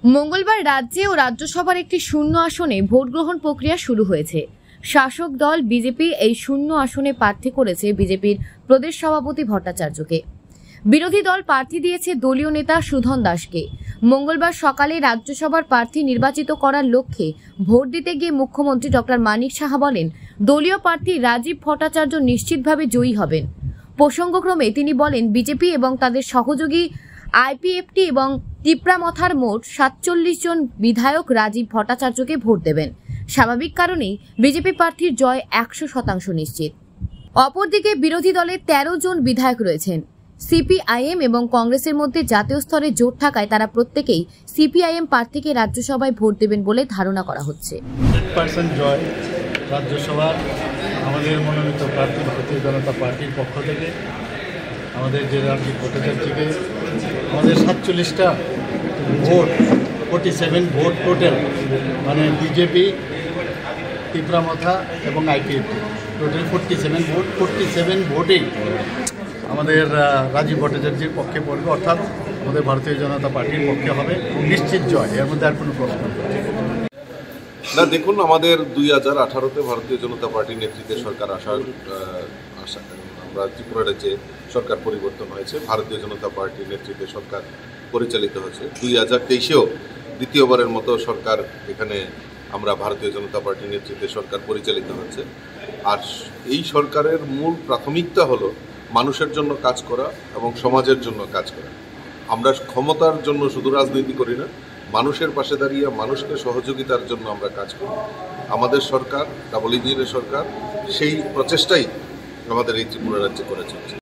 মঙ্গলবার রাজ্যে ও রাজ্যসভার একটি শূন্য আসনে ভোট গ্রহণ প্রক্রিয়া শুরু হয়েছে। শাসক দল বিজেপি এই শূন্য আসনে প্রার্থী করেছে বিজেপির প্রদেশ সভাপতি ভট্টাচার্যকে। বিরোধী দল প্রার্থী দিয়েছে দলীয় নেতা সুধন দাসকে। মঙ্গলবার সকালে রাজ্যসভার প্রার্থী নির্বাচিত করার লক্ষ্যে ভোট দিতে গিয়ে মুখ্যমন্ত্রী ডক্টর মানিক সাহা বলেন, দলীয় প্রার্থী রাজীব ভট্টাচার্য নিশ্চিতভাবে জয়ী হবেন। প্রসঙ্গক্রমে তিনি বলেন, বিজেপি এবং তাদের সহযোগী আইপিএফটি এবং তিপ্রামথার মোট ৪৭ জন বিধায়ক রাজীব ভট্টাচার্যকে ভোট দেবেন। স্বাভাবিক কারণেই বিজেপি প্রার্থীর জয় ১০০% নিশ্চিত। অপরদিকে বিরোধী দলের ১৩ জন বিধায়ক রয়েছেন। সিপিআইএম এবং কংগ্রেসের মধ্যে জাতীয় স্তরে জোট থাকায় তারা প্রত্যেকেই সিপিআইএম প্রার্থীকে রাজ্যসভায় ভোট দেবেন বলে ধারণা করা হচ্ছে। জয় রাজ্যসভার আমাদের মনোনীত প্রার্থী ভারতীয় জনতা পার্টির পক্ষ থেকে আমাদের যে রাজীব ভট্টাচার্যকে আমাদের ৪৭টা ভোট 47 ভোট টোটাল, মানে বিজেপি, তিপ্রামথা এবং আইপিএফটি টোটাল 47 ভোটেই আমাদের রাজীব ভট্টাচার্যের পক্ষে পড়বে, অর্থাৎ আমাদের ভারতীয় জনতা পার্টির পক্ষে হবে নিশ্চিত জয়। এর মধ্যে আর কোনো প্রশ্ন না। দেখুন, আমাদের 2018-তে ভারতীয় জনতা পার্টির নেতৃত্বে সরকার আসার আমরা ত্রিপুরা রাজ্যে সরকার পরিবর্তন হয়েছে, ভারতীয় জনতা পার্টির নেতৃত্বে সরকার পরিচালিত হয়েছে। 2023-এও দ্বিতীয়বারের মতো সরকার এখানে আমরা ভারতীয় জনতা পার্টির নেতৃত্বে সরকার পরিচালিত হচ্ছে। আর এই সরকারের মূল প্রাথমিকতা হলো মানুষের জন্য কাজ করা এবং সমাজের জন্য কাজ করা। আমরা ক্ষমতার জন্য শুধু রাজনীতি করি না, মানুষের পাশে দাঁড়িয়ে মানুষকে সহযোগিতার জন্য আমরা কাজ করি। আমাদের সরকার, ডাবল ইঞ্জিনের সরকার, সেই প্রচেষ্টাই আমাদের এই ত্রিপুরা রাজ্যে করেছে।